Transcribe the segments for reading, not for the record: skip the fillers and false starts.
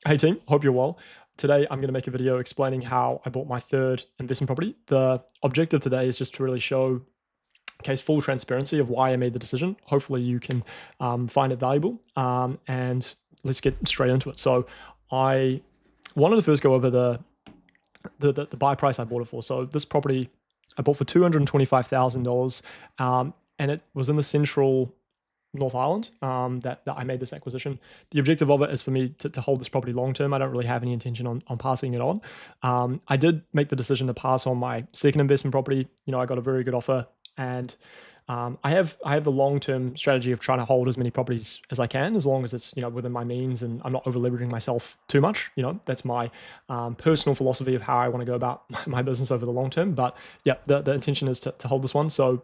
Hey team, hope you're well. Today I'm going to make a video explaining how I bought my third investment property. The objective today is just to really show case full transparency of why I made the decision. Hopefully you can find it valuable, and let's get straight into it. So I wanted to first go over the buy price I bought it for. So this property I bought for $225,000, and it was in the central North Island, that I made this acquisition. The objective of it is for me to hold this property long term. I don't really have any intention on passing it on. I did make the decision to pass on my second investment property. I got a very good offer, and I have the long term strategy of trying to hold as many properties as I can, as long as it's within my means and I'm not over leveraging myself too much. That's my personal philosophy of how I want to go about my business over the long term. But yeah, the intention is to hold this one. So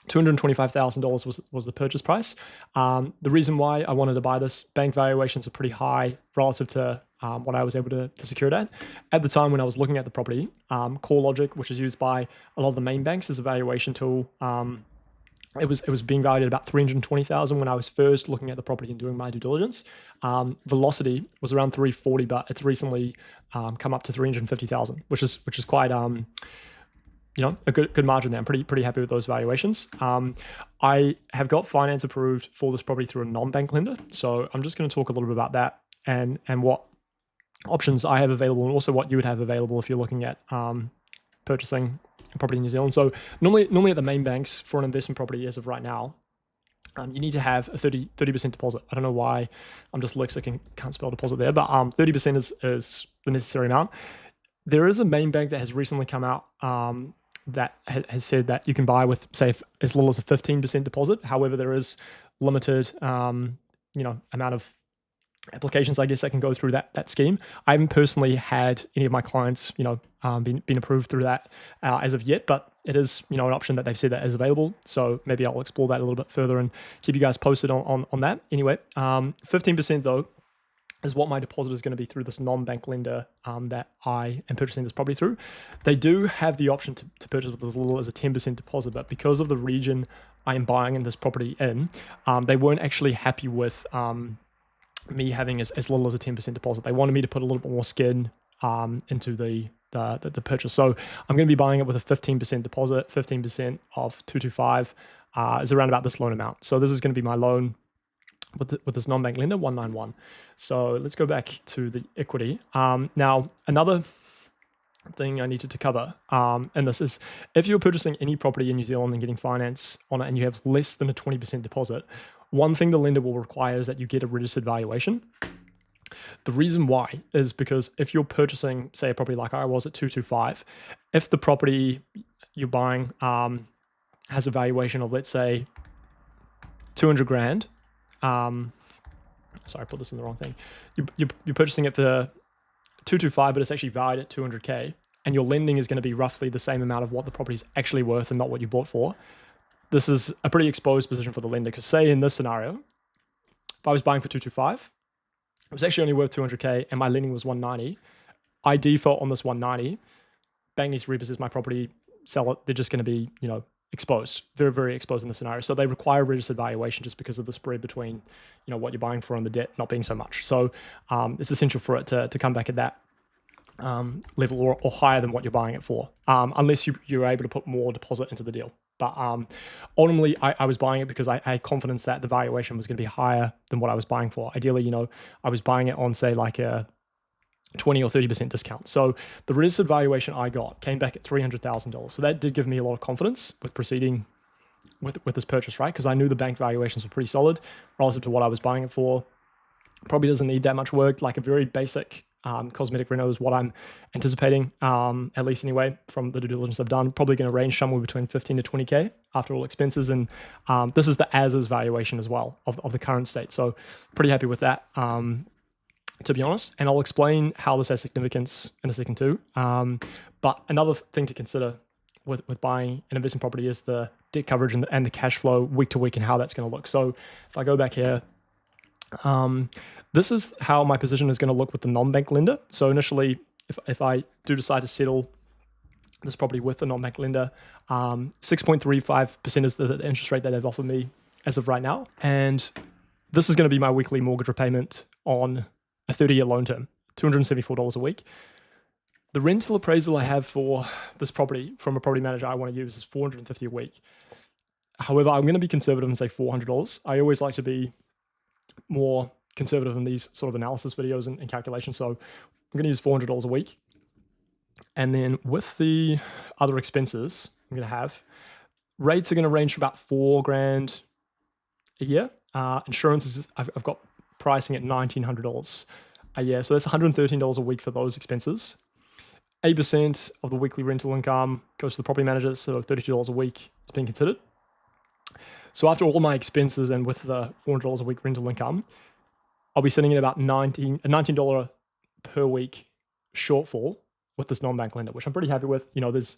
$225,000 was the purchase price. The reason why I wanted to buy this, bank valuations are pretty high relative to what I was able to secure it at. At the time when I was looking at the property, CoreLogic, which is used by a lot of the main banks as a valuation tool, it was being valued at about $320,000 when I was first looking at the property and doing my due diligence. Velocity was around 340, but it's recently come up to 350,000, which is quite a good margin there. I'm pretty happy with those valuations. I have got finance approved for this property through a non-bank lender. So I'm just going to talk a little bit about that and what options I have available, and also what you would have available if you're looking at purchasing a property in New Zealand. So normally at the main banks for an investment property as of right now, you need to have a 30% deposit. I don't know why I'm just dyslexic and can't spell deposit there, but 30% is the necessary amount. There is a main bank that has recently come out that has said that you can buy with, say, as little as a 15% deposit. However, there is limited, amount of applications, I guess, that can go through that scheme. I haven't personally had any of my clients, been approved through that as of yet, but it is, an option that they've said that is available. So maybe I'll explore that a little bit further and keep you guys posted on that. Anyway, 15% though is what my deposit is going to be through this non-bank lender that I am purchasing this property through. They do have the option to purchase with as little as a 10% deposit, but because of the region I am buying in this property in, they weren't actually happy with me having as little as a 10% deposit. They wanted me to put a little bit more skin into the purchase. So I'm going to be buying it with a 15% deposit. 15% of 225 is around about this loan amount. So this is going to be my loan with this non-bank lender, 191. So let's go back to the equity. Now, another thing I needed to cover, and this is, if you're purchasing any property in New Zealand and getting finance on it and you have less than a 20% deposit, one thing the lender will require is that you get a registered valuation. The reason why is because if you're purchasing, say, a property like I was at 225, if the property you're buying has a valuation of, let's say, 200 grand, sorry, I put this in the wrong thing. You're purchasing it for 225, but it's actually valued at 200K, and your lending is going to be roughly the same amount of what the property is actually worth and not what you bought for. This is a pretty exposed position for the lender, because say in this scenario, if I was buying for 225, it was actually only worth 200K and my lending was 190. I default on this 190. Bank needs to repossess my property, sell it. They're just going to be, exposed, very, very exposed in the scenario. So they require registered valuation just because of the spread between, what you're buying for and the debt not being so much. So it's essential for it to come back at that level or higher than what you're buying it for, unless you're able to put more deposit into the deal. But ultimately, I was buying it because I had confidence that the valuation was going to be higher than what I was buying for. Ideally, I was buying it on, say, like a 20 or 30% discount. So the registered valuation I got came back at $300,000. So that did give me a lot of confidence with proceeding with this purchase, right? Because I knew the bank valuations were pretty solid relative to what I was buying it for. Probably doesn't need that much work. Like a very basic cosmetic reno is what I'm anticipating, at least anyway, from the due diligence I've done. Probably going to range somewhere between 15 to 20K after all expenses. And this is the as-is valuation as well of the current state. So pretty happy with that, to be honest. And I'll explain how this has significance in a second too. But another thing to consider with buying an investment property is the debt coverage and the cash flow week to week and how that's going to look. So if I go back here, this is how my position is going to look with the non-bank lender. So initially, if I do decide to settle this property with the non-bank lender, 6.35% is the interest rate that they've offered me as of right now. And this is going to be my weekly mortgage repayment on a 30-year loan term, $274 a week. The rental appraisal I have for this property from a property manager I want to use is $450 a week. However, I'm going to be conservative and say $400. I always like to be more conservative in these sort of analysis videos and calculations. So I'm going to use $400 a week. And then with the other expenses I'm going to have, rates are going to range from about $4,000 a year. Insurance is, I've got pricing at $1,900 a year. So that's $113 a week for those expenses. 8% of the weekly rental income goes to the property manager, so $32 a week is being considered. So after all my expenses and with the $400 a week rental income, I'll be sitting at about $19 per week shortfall with this non-bank lender, which I'm pretty happy with. You know, there's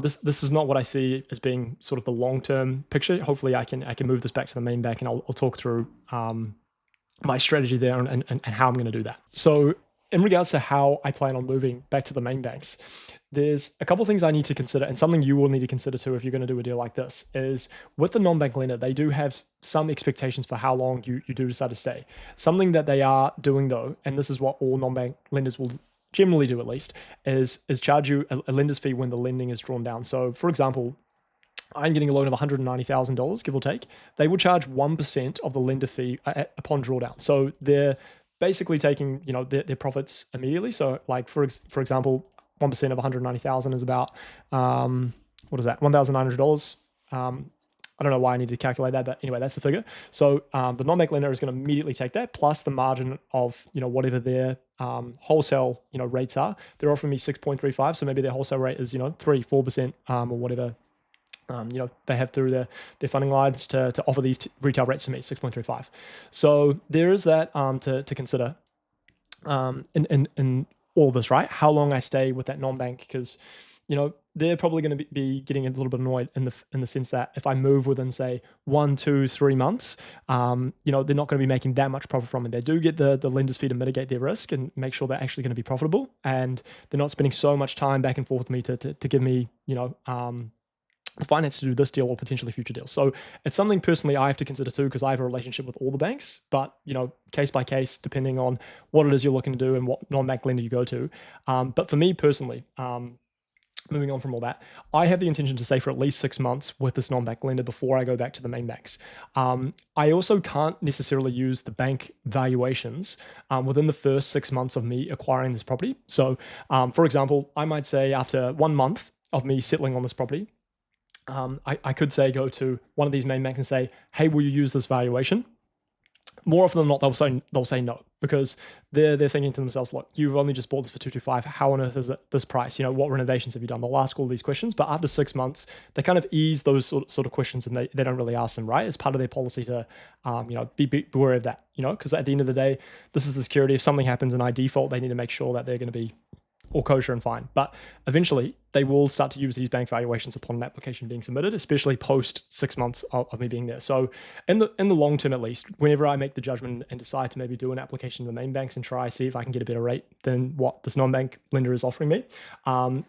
this is not what I see as being sort of the long-term picture. Hopefully I can move this back to the main bank, and I'll talk through my strategy there and how I'm going to do that. So in regards to how I plan on moving back to the main banks, there's a couple of things I need to consider, and something you will need to consider too if you're going to do a deal like this, is with the non-bank lender, they do have some expectations for how long you do decide to stay. Something that they are doing though, and this is what all non-bank lenders will generally do at least, is charge you a lender's fee when the lending is drawn down. So for example, I'm getting a loan of $190,000, give or take. They will charge 1% of the lender fee upon drawdown. So they're basically taking, you know, their profits immediately. So like for example, 1% of 190,000 is about what is that? $1,900. I don't know why I need to calculate that, but anyway, that's the figure. So the non-bank lender is going to immediately take that plus the margin of, you know, whatever their wholesale, you know, rates are. They're offering me 6.35, so maybe their wholesale rate is, you know, 3-4% or whatever. You know, they have through their funding lines to offer these retail rates to me, 6.35. So there is that to consider in all of this, right? How long I stay with that non-bank, because, you know, they're probably going to be getting a little bit annoyed in the sense that if I move within, say, 1, 2, 3 months, you know, they're not going to be making that much profit from it. They do get the lender's fee to mitigate their risk and make sure they're actually going to be profitable, and they're not spending so much time back and forth with me to give me, you know, the finance to do this deal or potentially future deals. So it's something personally I have to consider too, because I have a relationship with all the banks, but, you know, case by case, depending on what it is you're looking to do and what non-bank lender you go to. But for me personally, moving on from all that, I have the intention to stay for at least 6 months with this non-bank lender before I go back to the main banks. I also can't necessarily use the bank valuations within the first 6 months of me acquiring this property. So for example, I might say after 1 month of me settling on this property, I could say go to one of these main banks and say, hey, will you use this valuation? More often than not, they'll say no, because they're thinking to themselves, look, you've only just bought this for 225. How on earth is it this price? You know, what renovations have you done? They'll ask all these questions, but after 6 months, they kind of ease those sort of questions, and they don't really ask them, right? It's part of their policy to, you know, be wary of that, you know, because at the end of the day, this is the security. If something happens and I default, they need to make sure that they're going to be all kosher and fine. But eventually they will start to use these bank valuations upon an application being submitted, especially post 6 months of me being there. So in the long term, at least, whenever I make the judgment and decide to maybe do an application to the main banks and try see if I can get a better rate than what this non-bank lender is offering me,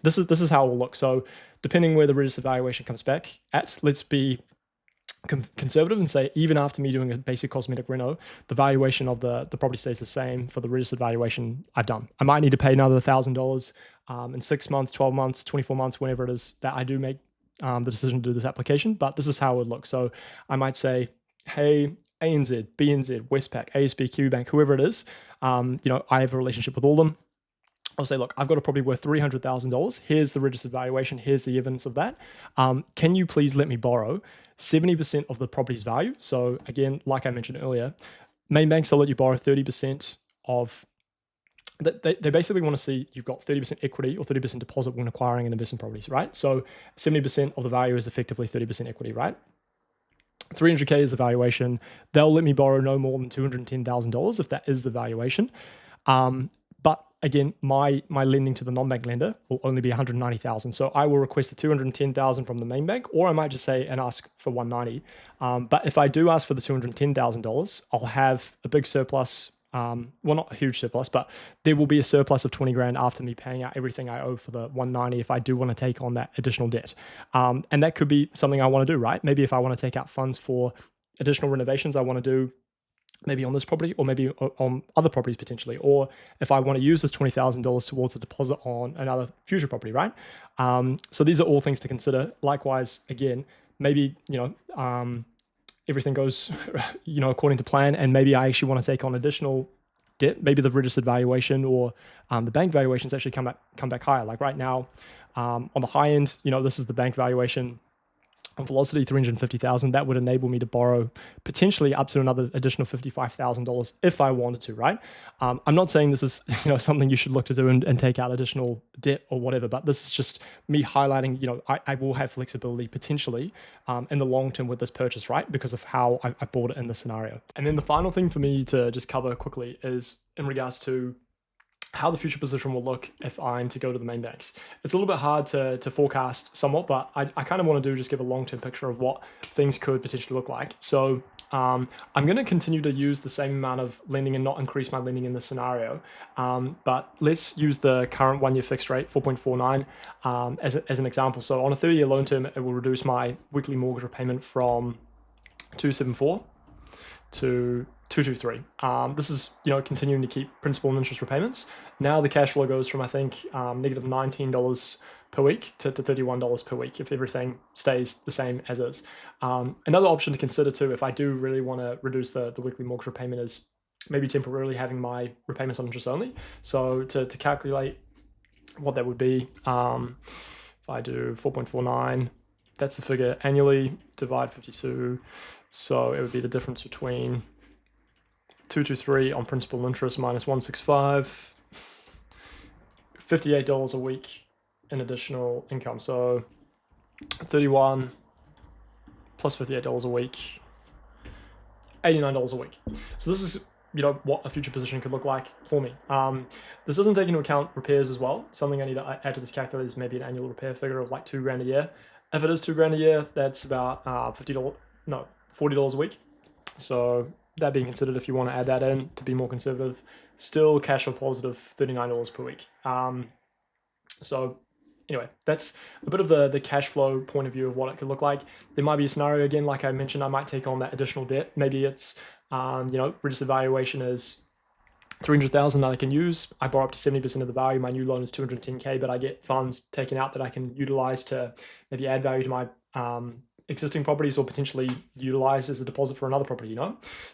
this is how it will look. So depending where the registered valuation comes back at, let's be conservative and say even after me doing a basic cosmetic reno, the valuation of the property stays the same for the registered valuation I've done. I might need to pay another $1,000 in 6 months, 12 months, 24 months, whenever it is that I do make the decision to do this application, but this is how it would look. So I might say, hey, ANZ, BNZ, Westpac, ASB, QBank, whoever it is, you know, I have a relationship with all of them. I'll say, look, I've got a property worth $300,000. Here's the registered valuation. Here's the evidence of that. Can you please let me borrow 70% of the property's value? So again, like I mentioned earlier, main banks, they'll let you borrow 30% of, they basically want to see you've got 30% equity or 30% deposit when acquiring an investment properties, right? So 70% of the value is effectively 30% equity, right? 300K is the valuation. They'll let me borrow no more than $210,000 if that is the valuation. But again, my lending to the non-bank lender will only be $190,000. So I will request the $210,000 from the main bank, or I might just say and ask for $190. But if I do ask for the $210,000, I'll have a big surplus. Well, not a huge surplus, but there will be a surplus of 20 grand after me paying out everything I owe for the 190 if I do want to take on that additional debt. And that could be something I want to do, right? Maybe if I want to take out funds for additional renovations I want to do maybe on this property or maybe on other properties potentially, or if I want to use this $20,000 towards a deposit on another future property, right? So these are all things to consider. Likewise, again, maybe, everything goes, according to plan, and maybe I actually want to take on additional debt. Maybe the registered valuation or the bank valuations actually come back higher. Like right now, on the high end, this is the bank valuation on Velocity, 350,000. That would enable me to borrow potentially up to another additional $55,000 if I wanted to, right? I'm not saying this is something you should look to do and take out additional debt or whatever, but this is just me highlighting, I will have flexibility potentially in the long term with this purchase, right? Because of how I bought it in this scenario. And then the final thing for me to just cover quickly is in regards to how the future position will look if I'm to go to the main banks. It's a little bit hard to forecast somewhat, but I kind of want to just give a long-term picture of what things could potentially look like. So I'm going to continue to use the same amount of lending and not increase my lending in this scenario. But let's use the current 1-year fixed rate, 4.49, as an example. So on a 30-year loan term, it will reduce my weekly mortgage repayment from 274 to 223. This is continuing to keep principal and interest repayments. Now the cash flow goes from I think negative $19 per week to $31 per week if everything stays the same as is. Another option to consider too, if I do really want to reduce the weekly mortgage repayment, is maybe temporarily having my repayments on interest only. So to calculate what that would be, if I do 4.49, that's the figure annually, divide 52. So it would be the difference between 223 on principal and interest minus 165, $58 a week in additional income. So 31 plus $58 a week, $89 a week. So this is what a future position could look like for me. This doesn't take into account repairs as well. Something I need to add to this calculator is maybe an annual repair figure of like $2,000 a year. If it is $2,000 a year, that's about $40 a week. So that being considered, if you want to add that in to be more conservative, still cash flow positive $39 per week. So anyway, that's a bit of the cash flow point of view of what it could look like. There might be a scenario, again, like I mentioned, I might take on that additional debt. Maybe it's, registered valuation is 300,000 that I can use. I borrow up to 70% of the value. My new loan is 210K, but I get funds taken out that I can utilize to maybe add value to my existing properties or potentially utilize as a deposit for another property,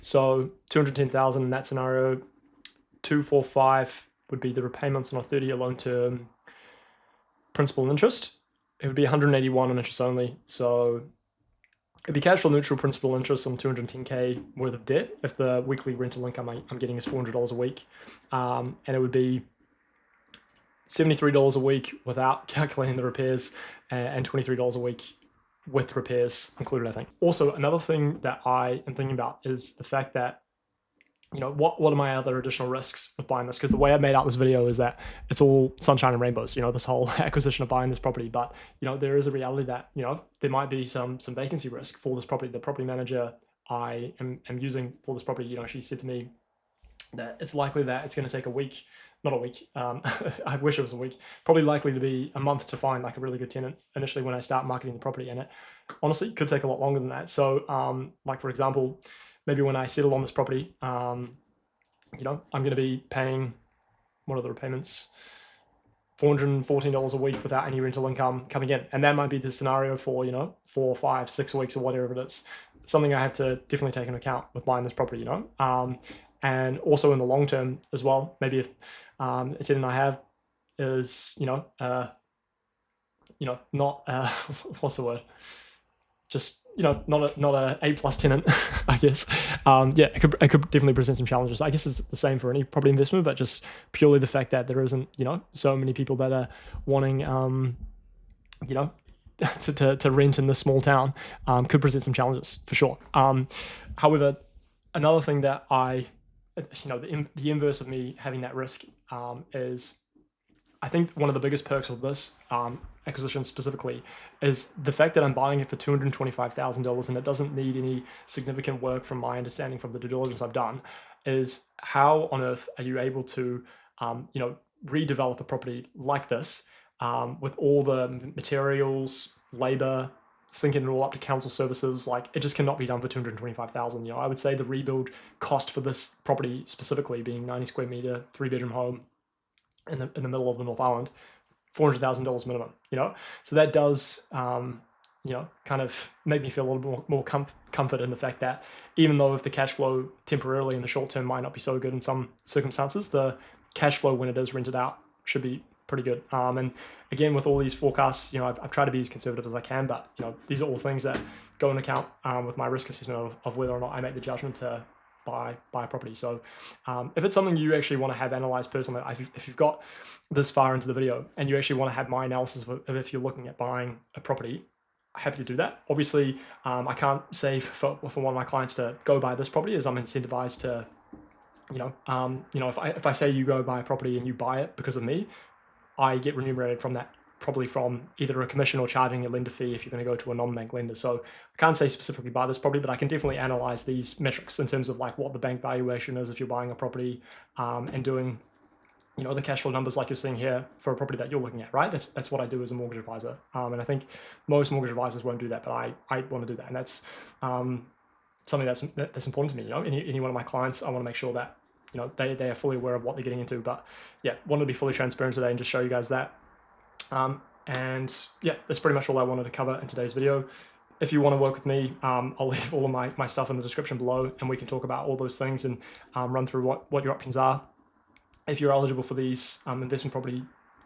So 210,000 in that scenario, 245 would be the repayments on a 30-year loan term, principal and interest. It would be 181 on interest only. So it'd be cash flow neutral, principal and interest on 210K worth of debt if the weekly rental income I'm getting is $400 a week. And it would be $73 a week without calculating the repairs and $23 a week with repairs included, I think. Also, another thing that I am thinking about is the fact that, what are my other additional risks with buying this? Because the way I made out this video is that it's all sunshine and rainbows, this whole acquisition of buying this property. But, there is a reality that, there might be some vacancy risk for this property. The property manager I am using for this property, she said to me that it's likely that it's going to take a week, not a week, I wish it was a week, probably likely to be a month to find like a really good tenant initially when I start marketing the property. And it honestly could take a lot longer than that. So like for example, maybe when I settle on this property, I'm going to be paying, what are the repayments? $414 a week without any rental income coming in. And that might be the scenario for, 4, 5, 6 weeks or whatever it is. Something I have to definitely take into account with buying this property, and also in the long term as well. Maybe if a tenant I have is, not, what's the word? Just, not a A+ tenant, I guess. It could definitely present some challenges. I guess it's the same for any property investment, but just purely the fact that there isn't, so many people that are wanting, to rent in this small town could present some challenges for sure. However, another thing that the inverse of me having that risk is, I think one of the biggest perks of this acquisition specifically is the fact that I'm buying it for $225,000 and it doesn't need any significant work from my understanding from the due diligence I've done. Is how on earth are you able to, redevelop a property like this with all the materials, labor, syncing it all up to council services, like it just cannot be done for 225,000. I would say the rebuild cost for this property specifically, being 90 square meter, 3-bedroom home in the middle of the North Island, $400,000 minimum. So that does kind of make me feel a little more comfort in the fact that even though if the cash flow temporarily in the short term might not be so good in some circumstances, the cash flow when it is rented out should be pretty good. And again, with all these forecasts, I've tried to be as conservative as I can, but these are all things that go into account with my risk assessment of whether or not I make the judgment to buy a property. So if it's something you actually want to have analyzed personally, if you've got this far into the video and you actually want to have my analysis of if you're looking at buying a property, happy to do that. Obviously, I can't say for one of my clients to go buy this property, as I'm incentivized to, if I say you go buy a property and you buy it because of me, I get remunerated from that, probably from either a commission or charging a lender fee if you're going to go to a non-bank lender. So I can't say specifically buy this property, but I can definitely analyze these metrics in terms of like what the bank valuation is if you're buying a property, and doing the cash flow numbers like you're seeing here for a property that you're looking at, right? That's what I do as a mortgage advisor. And I think most mortgage advisors won't do that, but I want to do that. And that's something that's important to me. Any one of my clients, I want to make sure that they are fully aware of what they're getting into. But yeah, wanted to be fully transparent today and just show you guys that. And yeah, that's pretty much all I wanted to cover in today's video. If you want to work with me, I'll leave all of my stuff in the description below, and we can talk about all those things and run through what your options are. If you're eligible for these investment property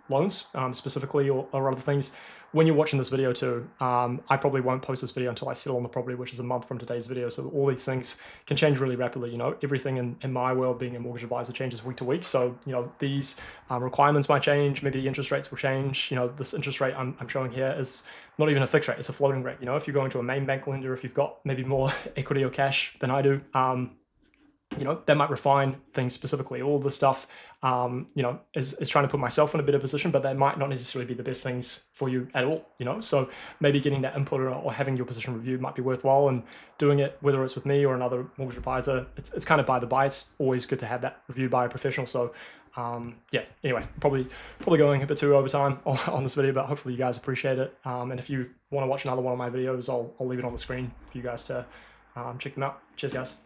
loans specifically, or other things, when you're watching this video too, I probably won't post this video until I settle on the property, which is a month from today's video. So all these things can change really rapidly. Everything in my world, being a mortgage advisor, changes week to week. So these requirements might change. Maybe the interest rates will change. This interest rate I'm showing here is not even a fixed rate; it's a floating rate. If you're going to a main bank lender, if you've got maybe more equity or cash than I do, that might refine things specifically. All the stuff, is trying to put myself in a better position, but that might not necessarily be the best things for you at all, So maybe getting that input or having your position reviewed might be worthwhile, and doing it, whether it's with me or another mortgage advisor, it's kind of by the by. It's always good to have that reviewed by a professional. So yeah, anyway, probably going a bit too over time on this video, but hopefully you guys appreciate it. And if you want to watch another one of my videos, I'll leave it on the screen for you guys to check them out. Cheers, guys.